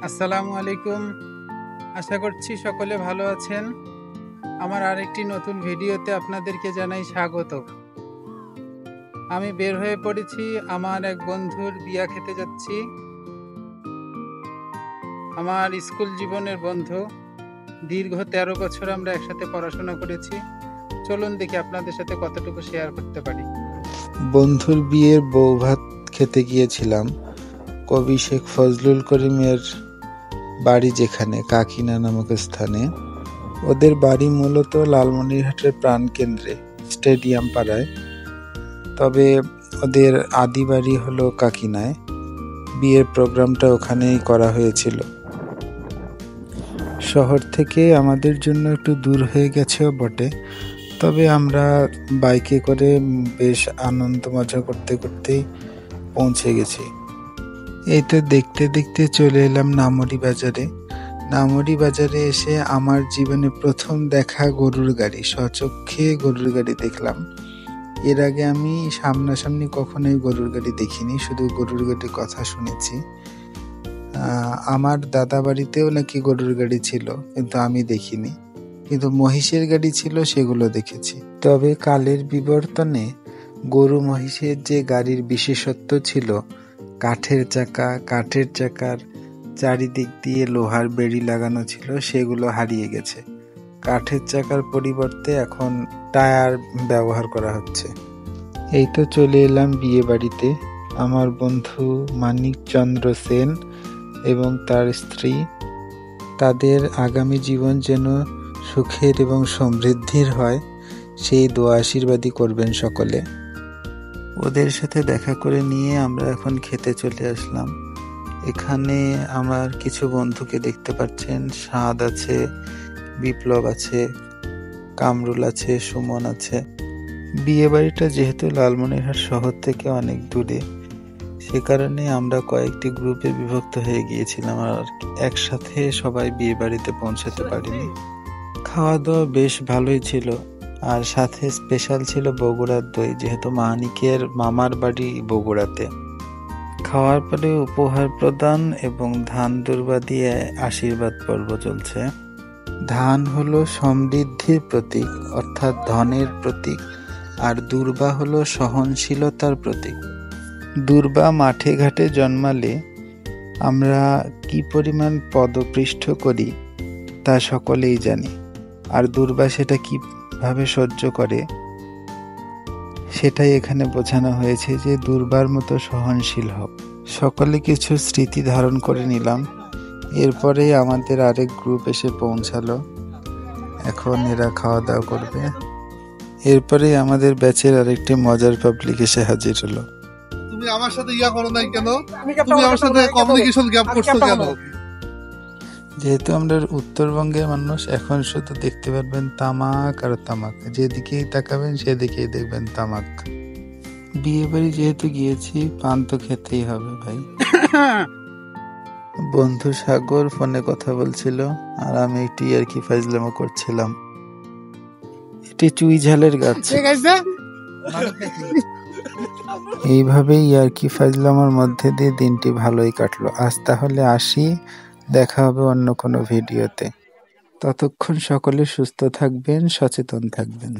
আসসালামু আলাইকুম। আশা করছি সকলে ভালো আছেন। আমার আরেকটি নতুন ভিডিওতে আপনাদেরকে জানাই স্বাগত। আমি বের হয়ে পড়েছি, আমার এক বন্ধুর বিয়া খেতে যাচ্ছি। আমার স্কুল জীবনের বন্ধু, দীর্ঘ 13 বছর আমরা একসাথে পড়াশোনা করেছি। চলুন দেখি আপনাদের সাথে কতটুকু শেয়ার করতে পারি। বন্ধুর বিয়ের বউ ভাত খেতে গিয়েছিলাম কবি শেখ ফজলুল করিমের বাড়ি, যেখানে কাকিনা নামক স্থানে। ওদের বাড়ি মূলত লালমনিরহাটের প্রাণকেন্দ্রে স্টেডিয়াম পাড়ায়, তবে ওদের আদি বাড়ি হলো কাকিনায়। বিয়ের প্রোগ্রামটা ওখানেই করা হয়েছিল। শহর থেকে আমাদের জন্য একটু দূর হয়ে গেছেও বটে, তবে আমরা বাইকে করে বেশ আনন্দ মজা করতে করতেই পৌঁছে গেছি। এই তো দেখতে দেখতে চলে এলাম নামরি বাজারে। নামরি বাজারে এসে আমার জীবনে প্রথম দেখা গরুর গাড়ি, স্বচক্ষে গরুর গাড়ি দেখলাম। এর আগে আমি সামনাসামনি কখনোই গরুর গাড়ি দেখিনি, শুধু গরুর গাড়ির কথা শুনেছি। আমার দাদা বাড়িতেও নাকি গরুর গাড়ি ছিল, কিন্তু আমি দেখিনি। কিন্তু মহিষের গাড়ি ছিল, সেগুলো দেখেছি। তবে কালের বিবর্তনে গরু মহিষের যে গাড়ির বিশেষত্ব ছিল, কাঠের চাকার চারিদিক দিয়ে লোহার বেড়ি লাগানো ছিল, সেগুলো হারিয়ে গেছে। কাঠের চাকার পরিবর্তে এখন টায়ার ব্যবহার করা হচ্ছে। এই তো চলে এলাম বিয়ে বাড়িতে। আমার বন্ধু মানিক চন্দ্র সেন এবং তার স্ত্রী, তাদের আগামী জীবন যেন সুখের এবং সমৃদ্ধির হয়, সেই দোয়া আশীর্বাদই করবেন সকলে। ওদের সাথে দেখা করে নিয়ে আমরা এখন খেতে চলে আসলাম। এখানে আমার কিছু বন্ধুকে দেখতে পাচ্ছেন। সাদ আছে, বিপ্লব আছে, কামরুল আছে, সুমন আছে। বিয়ে বাড়িটা যেহেতু লালমনিরহাট শহর থেকে অনেক দূরে, সে কারণে আমরা কয়েকটি গ্রুপে বিভক্ত হয়ে গিয়েছিলাম, আর একসাথে সবাই বিয়ে বাড়িতে পৌঁছাতে পারিনি। খাওয়া দাওয়া বেশ ভালোই ছিল, আর সাথে স্পেশাল ছিল বগুড়ার দই, যেহেতু মানিকের মামার বাড়ি বগুড়াতে। খাওয়ার পরে উপহার প্রদান এবং ধান দুর্বা দিয়ে আশীর্বাদ পর্ব চলছে। ধান হলো সমৃদ্ধির প্রতীক, অর্থাৎ ধনের প্রতীক, আর দুর্বা হলো সহনশীলতার প্রতীক। দুর্বা মাঠে ঘাটে জন্মালে আমরা কি পরিমাণ পদপৃষ্ঠ করি তা সকলেই জানি, আর দুর্বা সেটা কিভাবে সহ্য করে সেটাই এখানে বোঝানো হয়েছে, যে দুর্বার মতো সহনশীল হোক। সকলে কিছু স্মৃতি ধারণ করে নিলাম। এরপরে আমাদের আরেক গ্রুপ এসে পৌঁছালো। এখন এরা খাওয়া দাওয়া করবে। এরপরে আমাদের ব্যাচের আরেকটি মজার পাবলিক এসে হাজির হলো। তুমি আমার সাথে ইয়া করো নাই কেন? তুমি আমার সাথে কমিউনিকেশন গ্যাপ করছো কেন? যেহেতু আমরা উত্তরবঙ্গের মানুষ, এখন শুধু দেখতে পারবেন তামাক আর তামাক। যেদিকেই তাকাবেন সেদিকেই দেখবেন তামাক। বিয়ে বাড়ি যেহেতু গিয়েছি, পান তো খেতেই হবে ভাই। বন্ধু সাগর ফোনে কথা বলছিল, আর আমি একটু ইয়ার্কি ফাজলামো করছিলাম। এটি চুই ঝালের গাছ। এইভাবেই ইয়ার্কি ফাজলামোর মধ্যে দিয়ে দিনটি ভালোই কাটলো। আজ তাহলে আসি, দেখা হবে অন্য কোনো ভিডিওতে। ততক্ষণ সকলে সুস্থ থাকবেন, সচেতন থাকবেন।